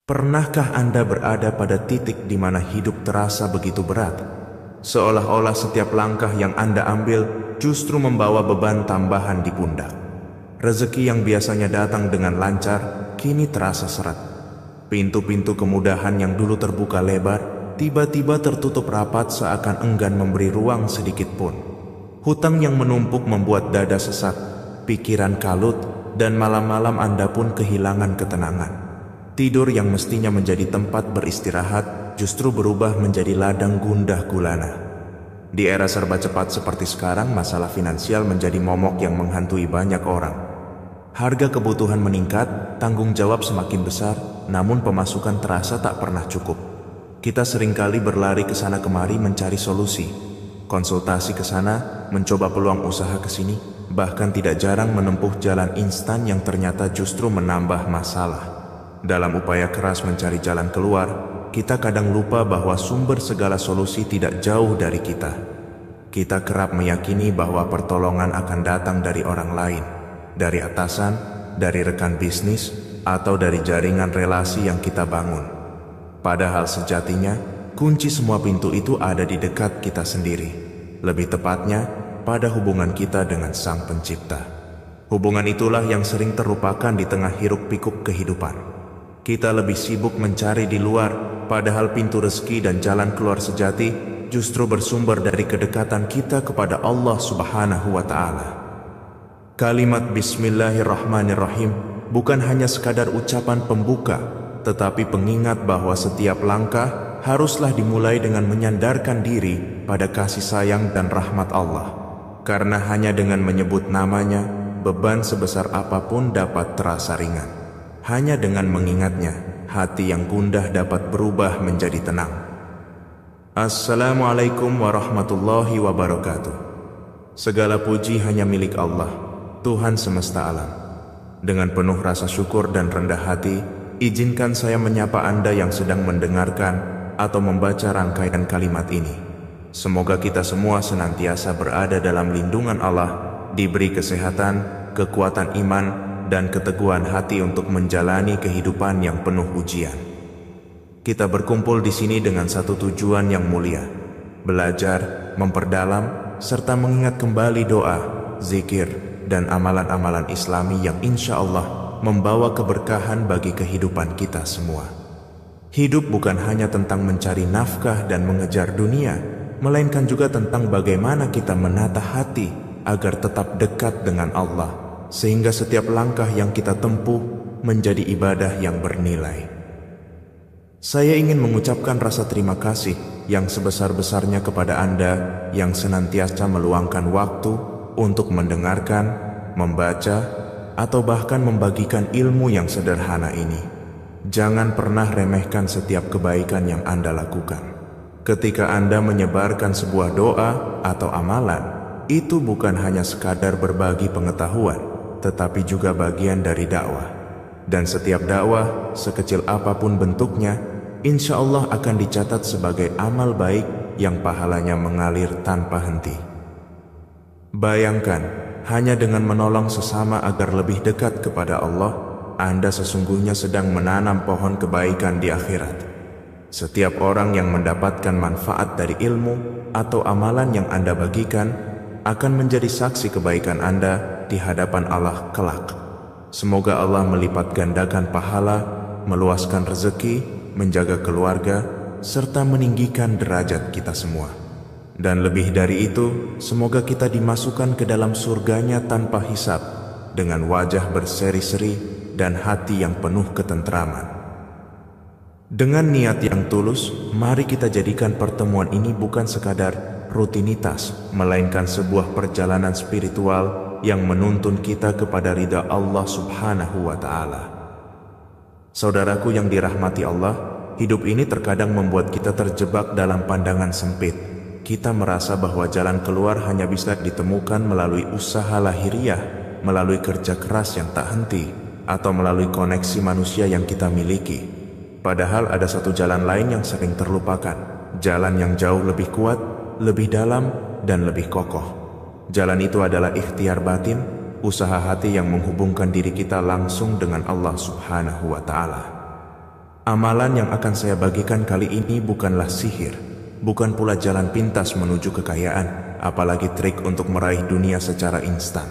Pernahkah Anda berada pada titik di mana hidup terasa begitu berat? Seolah-olah setiap langkah yang Anda ambil justru membawa beban tambahan di pundak. Rezeki yang biasanya datang dengan lancar, kini terasa seret. Pintu-pintu kemudahan yang dulu terbuka lebar, tiba-tiba tertutup rapat seakan enggan memberi ruang sedikit pun. Hutang yang menumpuk membuat dada sesak, pikiran kalut, dan malam-malam Anda pun kehilangan ketenangan. Tidur yang mestinya menjadi tempat beristirahat justru berubah menjadi ladang gundah gulana. Di era serba cepat seperti sekarang, masalah finansial menjadi momok yang menghantui banyak orang. Harga kebutuhan meningkat, tanggung jawab semakin besar, namun pemasukan terasa tak pernah cukup. Kita seringkali berlari ke sana kemari mencari solusi, konsultasi ke sana, mencoba peluang usaha ke sini, bahkan tidak jarang menempuh jalan instan yang ternyata justru menambah masalah. Dalam upaya keras mencari jalan keluar, kita kadang lupa bahwa sumber segala solusi tidak jauh dari kita. Kita kerap meyakini bahwa pertolongan akan datang dari orang lain, dari atasan, dari rekan bisnis, atau dari jaringan relasi yang kita bangun. Padahal sejatinya, kunci semua pintu itu ada di dekat kita sendiri. Lebih tepatnya, pada hubungan kita dengan Sang Pencipta. Hubungan itulah yang sering terlupakan di tengah hiruk-pikuk kehidupan. Kita lebih sibuk mencari di luar, padahal pintu rezeki dan jalan keluar sejati justru bersumber dari kedekatan kita kepada Allah Subhanahu wa Ta'ala. Kalimat Bismillahirrahmanirrahim bukan hanya sekadar ucapan pembuka, tetapi pengingat bahwa setiap langkah haruslah dimulai dengan menyandarkan diri pada kasih sayang dan rahmat Allah. Karena hanya dengan menyebut namanya, beban sebesar apapun dapat terasa ringan. Hanya dengan mengingatnya, hati yang gundah dapat berubah menjadi tenang. Assalamualaikum warahmatullahi wabarakatuh. Segala puji hanya milik Allah, Tuhan semesta alam. Dengan penuh rasa syukur dan rendah hati, izinkan saya menyapa Anda yang sedang mendengarkan atau membaca rangkaian kalimat ini. Semoga kita semua senantiasa berada dalam lindungan Allah, diberi kesehatan, kekuatan iman, dan keteguhan hati untuk menjalani kehidupan yang penuh ujian. Kita berkumpul di sini dengan satu tujuan yang mulia: belajar, memperdalam, serta mengingat kembali doa, zikir, dan amalan-amalan Islami yang insya Allah membawa keberkahan bagi kehidupan kita semua. Hidup bukan hanya tentang mencari nafkah dan mengejar dunia, melainkan juga tentang bagaimana kita menata hati agar tetap dekat dengan Allah, sehingga setiap langkah yang kita tempuh menjadi ibadah yang bernilai. Saya ingin mengucapkan rasa terima kasih yang sebesar-besarnya kepada Anda yang senantiasa meluangkan waktu untuk mendengarkan, membaca, atau bahkan membagikan ilmu yang sederhana ini. Jangan pernah remehkan setiap kebaikan yang Anda lakukan. Ketika Anda menyebarkan sebuah doa atau amalan, itu bukan hanya sekadar berbagi pengetahuan, tetapi juga bagian dari dakwah. Dan setiap dakwah, sekecil apapun bentuknya, insya Allah akan dicatat sebagai amal baik yang pahalanya mengalir tanpa henti. Bayangkan, hanya dengan menolong sesama agar lebih dekat kepada Allah, Anda sesungguhnya sedang menanam pohon kebaikan di akhirat. Setiap orang yang mendapatkan manfaat dari ilmu atau amalan yang Anda bagikan akan menjadi saksi kebaikan Anda di hadapan Allah kelak. Semoga Allah melipat gandakan pahala, meluaskan rezeki, menjaga keluarga, serta meninggikan derajat kita semua. Dan lebih dari itu, semoga kita dimasukkan ke dalam surganya tanpa hisab, dengan wajah berseri-seri dan hati yang penuh ketentraman. Dengan niat yang tulus, mari kita jadikan pertemuan ini bukan sekadar rutinitas, melainkan sebuah perjalanan spiritual yang menuntun kita kepada ridha Allah Subhanahu wa Ta'ala. Saudaraku yang dirahmati Allah, hidup ini terkadang membuat kita terjebak dalam pandangan sempit. Kita merasa bahwa jalan keluar hanya bisa ditemukan melalui usaha lahiriah, melalui kerja keras yang tak henti, atau melalui koneksi manusia yang kita miliki. Padahal ada satu jalan lain yang sering terlupakan, jalan yang jauh lebih kuat, lebih dalam, dan lebih kokoh. Jalan itu adalah ikhtiar batin, usaha hati yang menghubungkan diri kita langsung dengan Allah Subhanahu wa Ta'ala. Amalan yang akan saya bagikan kali ini bukanlah sihir, bukan pula jalan pintas menuju kekayaan, apalagi trik untuk meraih dunia secara instan.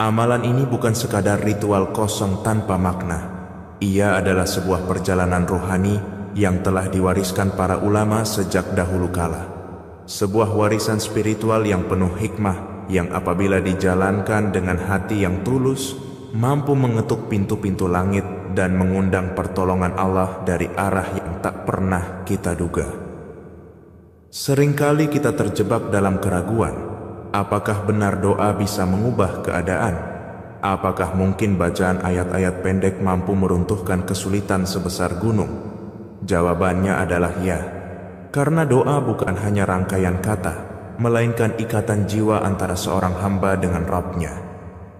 Amalan ini bukan sekadar ritual kosong tanpa makna. Ia adalah sebuah perjalanan rohani yang telah diwariskan para ulama sejak dahulu kala. Sebuah warisan spiritual yang penuh hikmah, yang apabila dijalankan dengan hati yang tulus, mampu mengetuk pintu-pintu langit dan mengundang pertolongan Allah dari arah yang tak pernah kita duga. Seringkali kita terjebak dalam keraguan. Apakah benar doa bisa mengubah keadaan? Apakah mungkin bacaan ayat-ayat pendek mampu meruntuhkan kesulitan sebesar gunung? Jawabannya adalah ya. Karena doa bukan hanya rangkaian kata, melainkan ikatan jiwa antara seorang hamba dengan Rabb-Nya.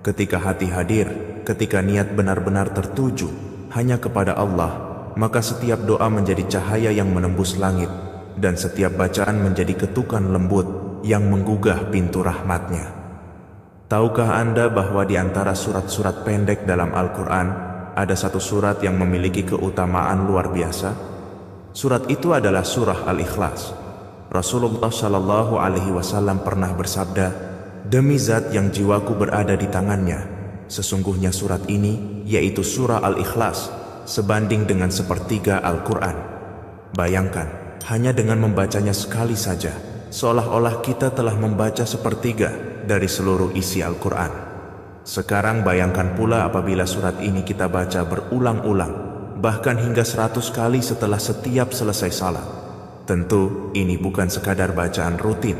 Ketika hati hadir, ketika niat benar-benar tertuju hanya kepada Allah, maka setiap doa menjadi cahaya yang menembus langit, dan setiap bacaan menjadi ketukan lembut yang menggugah pintu rahmat-Nya. Tahukah Anda bahwa di antara surat-surat pendek dalam Al-Quran, ada satu surat yang memiliki keutamaan luar biasa? Surat itu adalah surah Al-Ikhlas. Rasulullah Shallallahu Alaihi Wasallam pernah bersabda, "Demi zat yang jiwaku berada di tangannya, sesungguhnya surat ini, yaitu surah Al-Ikhlas, sebanding dengan sepertiga Al-Quran." Bayangkan, hanya dengan membacanya sekali saja, seolah-olah kita telah membaca sepertiga dari seluruh isi Al-Quran. Sekarang bayangkan pula apabila surat ini kita baca berulang-ulang, bahkan hingga 100 kali setelah setiap selesai salat. Tentu, ini bukan sekadar bacaan rutin.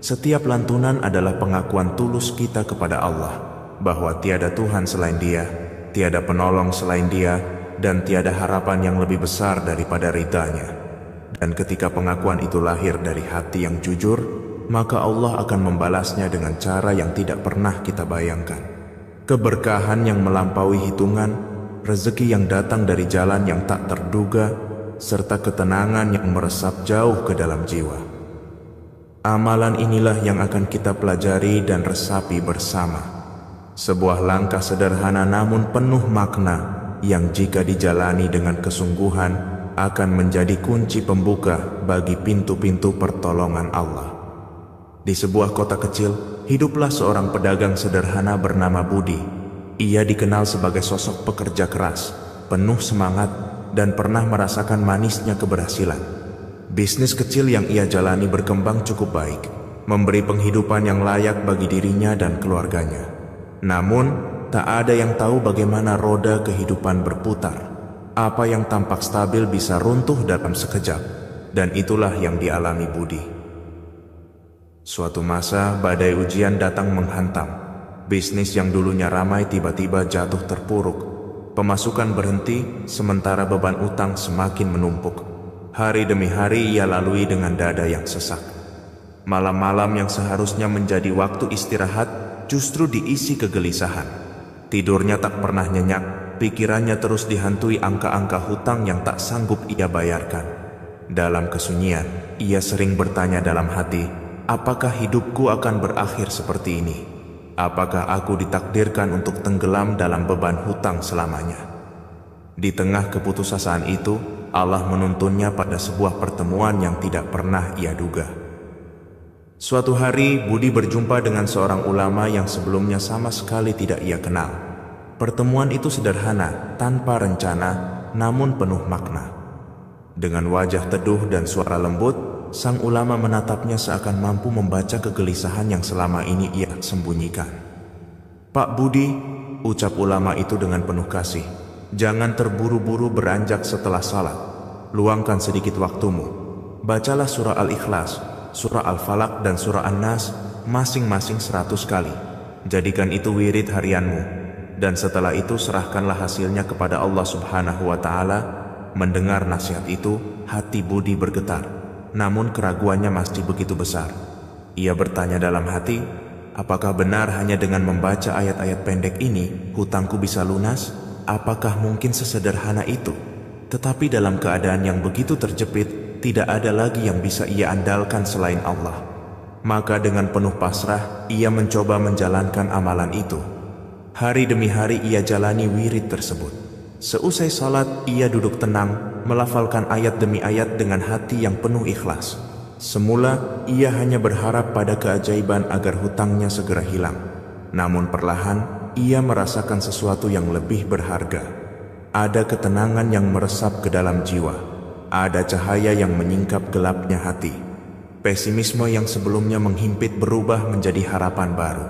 Setiap lantunan adalah pengakuan tulus kita kepada Allah, bahwa tiada Tuhan selain Dia, tiada penolong selain Dia, dan tiada harapan yang lebih besar daripada ridha-Nya. Dan ketika pengakuan itu lahir dari hati yang jujur, maka Allah akan membalasnya dengan cara yang tidak pernah kita bayangkan. Keberkahan yang melampaui hitungan, rezeki yang datang dari jalan yang tak terduga, serta ketenangan yang meresap jauh ke dalam jiwa. Amalan inilah yang akan kita pelajari dan resapi bersama. Sebuah langkah sederhana namun penuh makna, yang jika dijalani dengan kesungguhan akan menjadi kunci pembuka bagi pintu-pintu pertolongan Allah. Di sebuah kota kecil, hiduplah seorang pedagang sederhana bernama Budi. Ia dikenal sebagai sosok pekerja keras, penuh semangat, dan pernah merasakan manisnya keberhasilan. Bisnis kecil yang ia jalani berkembang cukup baik, memberi penghidupan yang layak bagi dirinya dan keluarganya. Namun, tak ada yang tahu bagaimana roda kehidupan berputar. Apa yang tampak stabil bisa runtuh dalam sekejap, dan itulah yang dialami Budi. Suatu masa, badai ujian datang menghantam. Bisnis yang dulunya ramai tiba-tiba jatuh terpuruk. Pemasukan berhenti, sementara beban utang semakin menumpuk. Hari demi hari ia lalui dengan dada yang sesak. Malam-malam yang seharusnya menjadi waktu istirahat justru diisi kegelisahan. Tidurnya tak pernah nyenyak, pikirannya terus dihantui angka-angka hutang yang tak sanggup ia bayarkan. Dalam kesunyian, ia sering bertanya dalam hati, apakah hidupku akan berakhir seperti ini? Apakah aku ditakdirkan untuk tenggelam dalam beban hutang selamanya? Di tengah keputusasaan itu, Allah menuntunnya pada sebuah pertemuan yang tidak pernah ia duga. Suatu hari, Budi berjumpa dengan seorang ulama yang sebelumnya sama sekali tidak ia kenal. Pertemuan itu sederhana, tanpa rencana, namun penuh makna. Dengan wajah teduh dan suara lembut, sang ulama menatapnya seakan mampu membaca kegelisahan yang selama ini ia sembunyikan. "Pak Budi," ucap ulama itu dengan penuh kasih, "jangan terburu-buru beranjak setelah salat. Luangkan sedikit waktumu. Bacalah surah Al-Ikhlas, surah Al-Falaq dan surah An-Nas masing-masing 100 kali. Jadikan itu wirid harianmu. Dan setelah itu serahkanlah hasilnya kepada Allah Subhanahu wa Ta'ala." Mendengar nasihat itu, hati Budi bergetar, namun keraguannya masih begitu besar. Ia bertanya dalam hati, apakah benar hanya dengan membaca ayat-ayat pendek ini hutangku bisa lunas? Apakah mungkin sesederhana itu? Tetapi dalam keadaan yang begitu terjepit, tidak ada lagi yang bisa ia andalkan selain Allah. Maka dengan penuh pasrah, ia mencoba menjalankan amalan itu. Hari demi hari ia jalani wirid tersebut. Seusai salat, ia duduk tenang, melafalkan ayat demi ayat dengan hati yang penuh ikhlas. Semula, ia hanya berharap pada keajaiban agar hutangnya segera hilang. Namun perlahan, ia merasakan sesuatu yang lebih berharga. Ada ketenangan yang meresap ke dalam jiwa. Ada cahaya yang menyingkap gelapnya hati. Pesimisme yang sebelumnya menghimpit berubah menjadi harapan baru.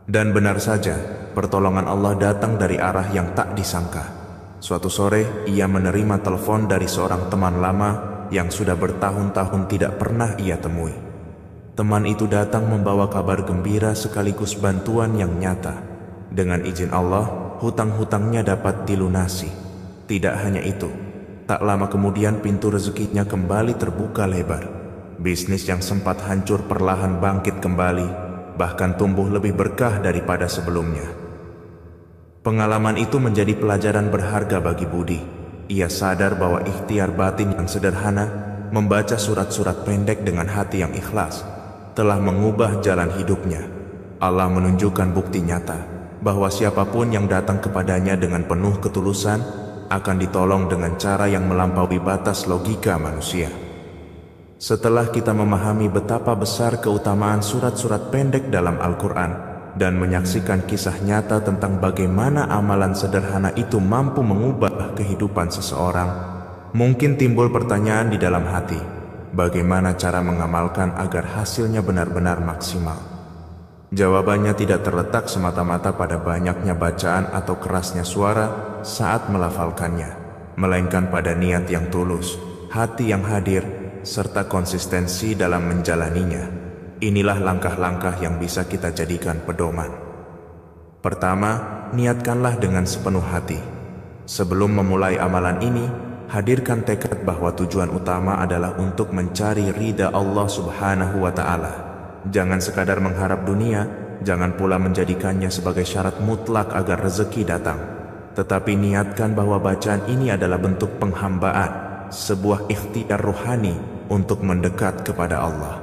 Dan benar saja, pertolongan Allah datang dari arah yang tak disangka. Suatu sore, ia menerima telepon dari seorang teman lama yang sudah bertahun-tahun tidak pernah ia temui. Teman itu datang membawa kabar gembira sekaligus bantuan yang nyata. Dengan izin Allah, hutang-hutangnya dapat dilunasi. Tidak hanya itu, tak lama kemudian pintu rezekinya kembali terbuka lebar. Bisnis yang sempat hancur perlahan bangkit kembali, bahkan tumbuh lebih berkah daripada sebelumnya. Pengalaman itu menjadi pelajaran berharga bagi Budi. Ia sadar bahwa ikhtiar batin yang sederhana, membaca surat-surat pendek dengan hati yang ikhlas, telah mengubah jalan hidupnya. Allah menunjukkan bukti nyata bahwa siapapun yang datang kepadanya dengan penuh ketulusan akan ditolong dengan cara yang melampaui batas logika manusia. Setelah kita memahami betapa besar keutamaan surat-surat pendek dalam Al-Quran dan menyaksikan kisah nyata tentang bagaimana amalan sederhana itu mampu mengubah kehidupan seseorang, mungkin timbul pertanyaan di dalam hati, bagaimana cara mengamalkan agar hasilnya benar-benar maksimal? Jawabannya tidak terletak semata-mata pada banyaknya bacaan atau kerasnya suara saat melafalkannya, melainkan pada niat yang tulus, hati yang hadir, serta konsistensi dalam menjalaninya. Inilah langkah-langkah yang bisa kita jadikan pedoman. Pertama, niatkanlah dengan sepenuh hati. Sebelum memulai amalan ini, hadirkan tekad bahwa tujuan utama adalah untuk mencari ridha Allah Subhanahu wa Ta'ala. Jangan sekadar mengharap dunia, jangan pula menjadikannya sebagai syarat mutlak agar rezeki datang. Tetapi niatkan bahwa bacaan ini adalah bentuk penghambaan, sebuah ikhtiar rohani untuk mendekat kepada Allah.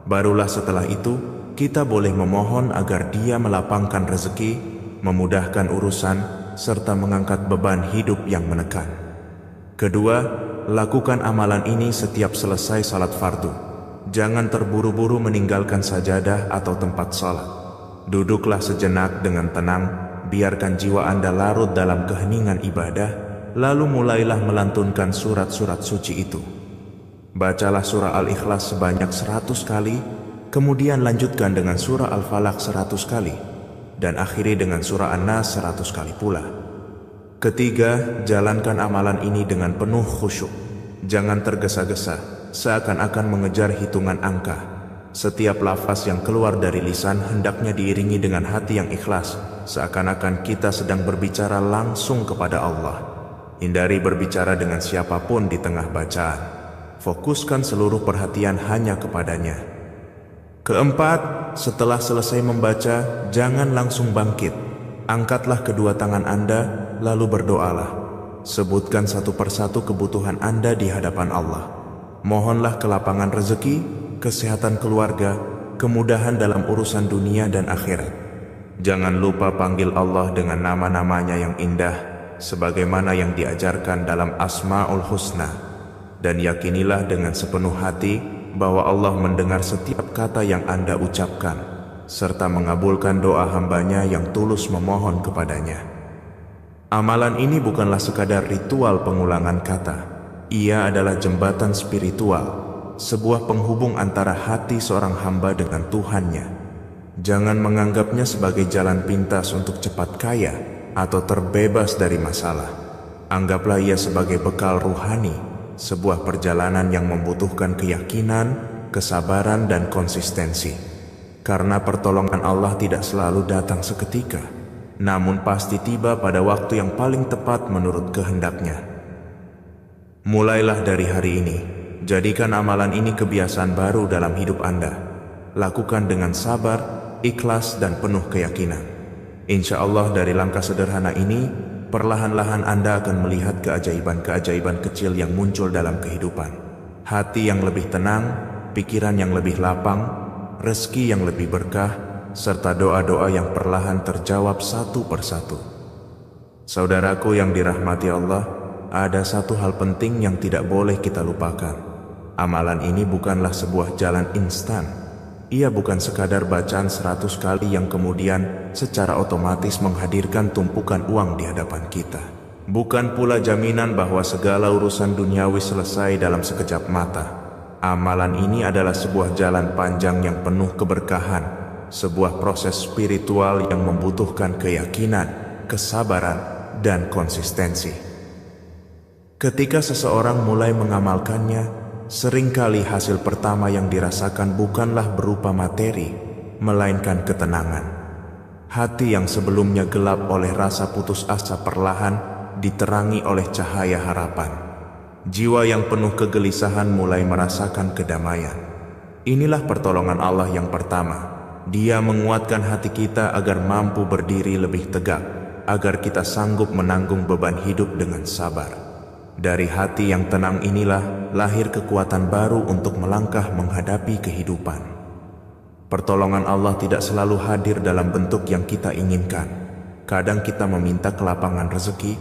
Barulah setelah itu, kita boleh memohon agar Dia melapangkan rezeki, memudahkan urusan, serta mengangkat beban hidup yang menekan. Kedua, lakukan amalan ini setiap selesai salat fardu. Jangan terburu-buru meninggalkan sajadah atau tempat salat. Duduklah sejenak dengan tenang, biarkan jiwa Anda larut dalam keheningan ibadah, lalu mulailah melantunkan surat-surat suci itu. Bacalah surah Al-Ikhlas sebanyak 100 kali, kemudian lanjutkan dengan surah Al-Falaq 100 kali, dan akhiri dengan surah An-Nas 100 kali pula. Ketiga, jalankan amalan ini dengan penuh khusyuk. Jangan tergesa-gesa, seakan-akan mengejar hitungan angka. Setiap lafaz yang keluar dari lisan hendaknya diiringi dengan hati yang ikhlas, seakan-akan kita sedang berbicara langsung kepada Allah. Hindari berbicara dengan siapapun di tengah bacaan. Fokuskan seluruh perhatian hanya kepadanya. Keempat, setelah selesai membaca, jangan langsung bangkit. Angkatlah kedua tangan Anda, lalu berdoalah. Sebutkan satu persatu kebutuhan Anda di hadapan Allah. Mohonlah kelapangan rezeki, kesehatan keluarga, kemudahan dalam urusan dunia dan akhirat. Jangan lupa panggil Allah dengan nama-namanya yang indah, sebagaimana yang diajarkan dalam Asmaul Husna. Dan yakinilah dengan sepenuh hati bahwa Allah mendengar setiap kata yang Anda ucapkan, serta mengabulkan doa hambanya yang tulus memohon kepadanya. Amalan ini bukanlah sekadar ritual pengulangan kata. Ia adalah jembatan spiritual, sebuah penghubung antara hati seorang hamba dengan Tuhannya. Jangan menganggapnya sebagai jalan pintas untuk cepat kaya atau terbebas dari masalah. Anggaplah ia sebagai bekal ruhani, sebuah perjalanan yang membutuhkan keyakinan, kesabaran, dan konsistensi. Karena pertolongan Allah tidak selalu datang seketika, namun pasti tiba pada waktu yang paling tepat menurut kehendaknya. Mulailah dari hari ini, jadikan amalan ini kebiasaan baru dalam hidup Anda. Lakukan dengan sabar, ikhlas, dan penuh keyakinan. Insya Allah dari langkah sederhana ini, perlahan-lahan Anda akan melihat keajaiban-keajaiban kecil yang muncul dalam kehidupan. Hati yang lebih tenang, pikiran yang lebih lapang, rezeki yang lebih berkah, serta doa-doa yang perlahan terjawab satu persatu. Saudaraku yang dirahmati Allah, ada satu hal penting yang tidak boleh kita lupakan. Amalan ini bukanlah sebuah jalan instan. Ia bukan sekadar bacaan 100 kali yang kemudian secara otomatis menghadirkan tumpukan uang di hadapan kita. Bukan pula jaminan bahwa segala urusan duniawi selesai dalam sekejap mata. Amalan ini adalah sebuah jalan panjang yang penuh keberkahan, sebuah proses spiritual yang membutuhkan keyakinan, kesabaran, dan konsistensi. Ketika seseorang mulai mengamalkannya, seringkali hasil pertama yang dirasakan bukanlah berupa materi, melainkan ketenangan. Hati yang sebelumnya gelap oleh rasa putus asa perlahan diterangi oleh cahaya harapan. Jiwa yang penuh kegelisahan mulai merasakan kedamaian. Inilah pertolongan Allah yang pertama. Dia menguatkan hati kita agar mampu berdiri lebih tegak, agar kita sanggup menanggung beban hidup dengan sabar. Dari hati yang tenang inilah lahir kekuatan baru untuk melangkah menghadapi kehidupan. Pertolongan Allah tidak selalu hadir dalam bentuk yang kita inginkan. Kadang kita meminta kelapangan rezeki,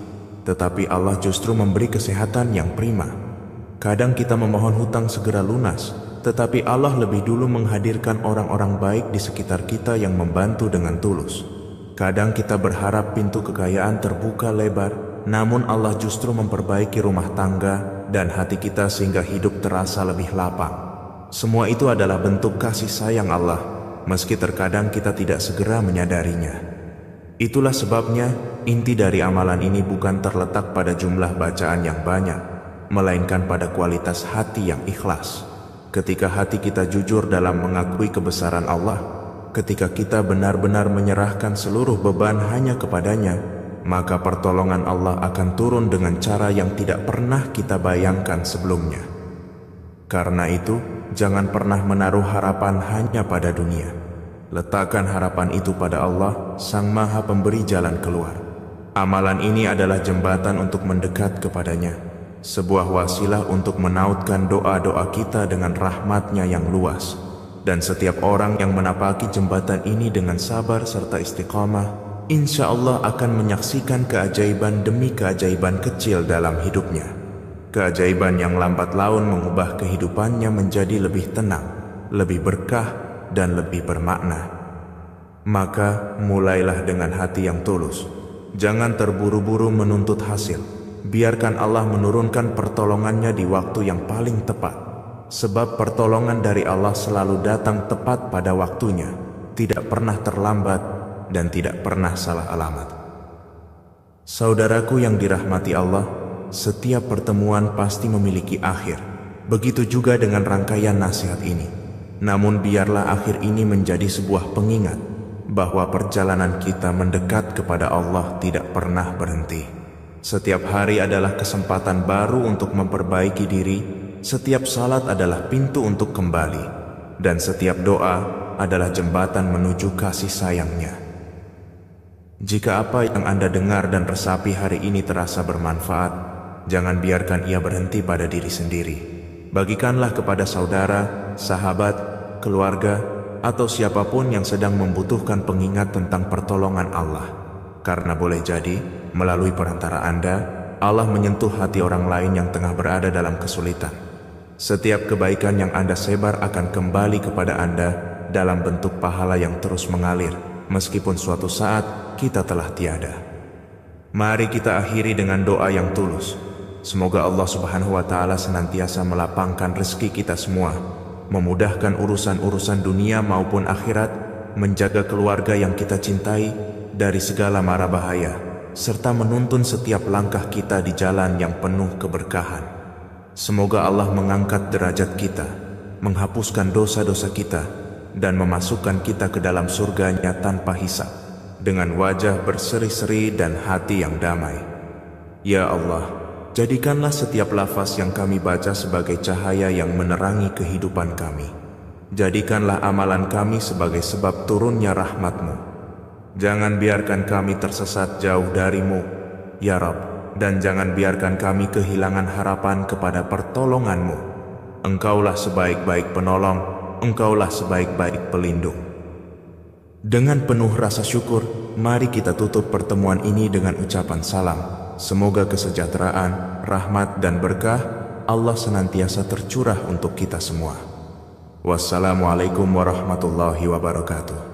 tetapi Allah justru memberi kesehatan yang prima. Kadang kita memohon hutang segera lunas, tetapi Allah lebih dulu menghadirkan orang-orang baik di sekitar kita yang membantu dengan tulus. Kadang kita berharap pintu kekayaan terbuka lebar, namun Allah justru memperbaiki rumah tangga dan hati kita sehingga hidup terasa lebih lapang. Semua itu adalah bentuk kasih sayang Allah, meski terkadang kita tidak segera menyadarinya. Itulah sebabnya inti dari amalan ini bukan terletak pada jumlah bacaan yang banyak, melainkan pada kualitas hati yang ikhlas. Ketika hati kita jujur dalam mengakui kebesaran Allah, ketika kita benar-benar menyerahkan seluruh beban hanya kepadanya, maka pertolongan Allah akan turun dengan cara yang tidak pernah kita bayangkan sebelumnya. Karena itu, jangan pernah menaruh harapan hanya pada dunia. Letakkan harapan itu pada Allah, Sang Maha Pemberi jalan keluar. Amalan ini adalah jembatan untuk mendekat kepadanya, sebuah wasilah untuk menautkan doa-doa kita dengan rahmat-Nya yang luas. Dan setiap orang yang menapaki jembatan ini dengan sabar serta istiqamah, insya Allah akan menyaksikan keajaiban demi keajaiban kecil dalam hidupnya. Keajaiban yang lambat laun mengubah kehidupannya menjadi lebih tenang, lebih berkah, dan lebih bermakna. Maka mulailah dengan hati yang tulus. Jangan terburu-buru menuntut hasil. Biarkan Allah menurunkan pertolongannya di waktu yang paling tepat. Sebab pertolongan dari Allah selalu datang tepat pada waktunya, tidak pernah terlambat, dan tidak pernah salah alamat. Saudaraku yang dirahmati Allah, setiap pertemuan pasti memiliki akhir. Begitu juga dengan rangkaian nasihat ini. Namun biarlah akhir ini menjadi sebuah pengingat bahwa perjalanan kita mendekat kepada Allah tidak pernah berhenti. Setiap hari adalah kesempatan baru untuk memperbaiki diri, setiap salat adalah pintu untuk kembali, dan setiap doa adalah jembatan menuju kasih sayang-Nya. Jika apa yang Anda dengar dan resapi hari ini terasa bermanfaat, jangan biarkan ia berhenti pada diri sendiri. Bagikanlah kepada saudara, sahabat, keluarga, atau siapapun yang sedang membutuhkan pengingat tentang pertolongan Allah. Karena boleh jadi, melalui perantara Anda, Allah menyentuh hati orang lain yang tengah berada dalam kesulitan. Setiap kebaikan yang Anda sebar akan kembali kepada Anda dalam bentuk pahala yang terus mengalir, meskipun suatu saat kita telah tiada. Mari kita akhiri dengan doa yang tulus. Semoga Allah Subhanahu wa Ta'ala senantiasa melapangkan rezeki kita semua, memudahkan urusan-urusan dunia maupun akhirat, menjaga keluarga yang kita cintai dari segala mara bahaya, serta menuntun setiap langkah kita di jalan yang penuh keberkahan. Semoga Allah mengangkat derajat kita, menghapuskan dosa-dosa kita, dan memasukkan kita ke dalam surga-Nya tanpa hisab, dengan wajah berseri-seri dan hati yang damai. Ya Allah, jadikanlah setiap lafaz yang kami baca sebagai cahaya yang menerangi kehidupan kami. Jadikanlah amalan kami sebagai sebab turunnya rahmat-Mu. Jangan biarkan kami tersesat jauh dari-Mu, Ya Rabb, dan jangan biarkan kami kehilangan harapan kepada pertolongan-Mu. Engkaulah sebaik-baik penolong, Engkaulah sebaik-baik pelindung. Dengan penuh rasa syukur, mari kita tutup pertemuan ini dengan ucapan salam. semoga kesejahteraan, rahmat dan berkah Allah senantiasa tercurah untuk kita semua. Wassalamualaikum warahmatullahi wabarakatuh.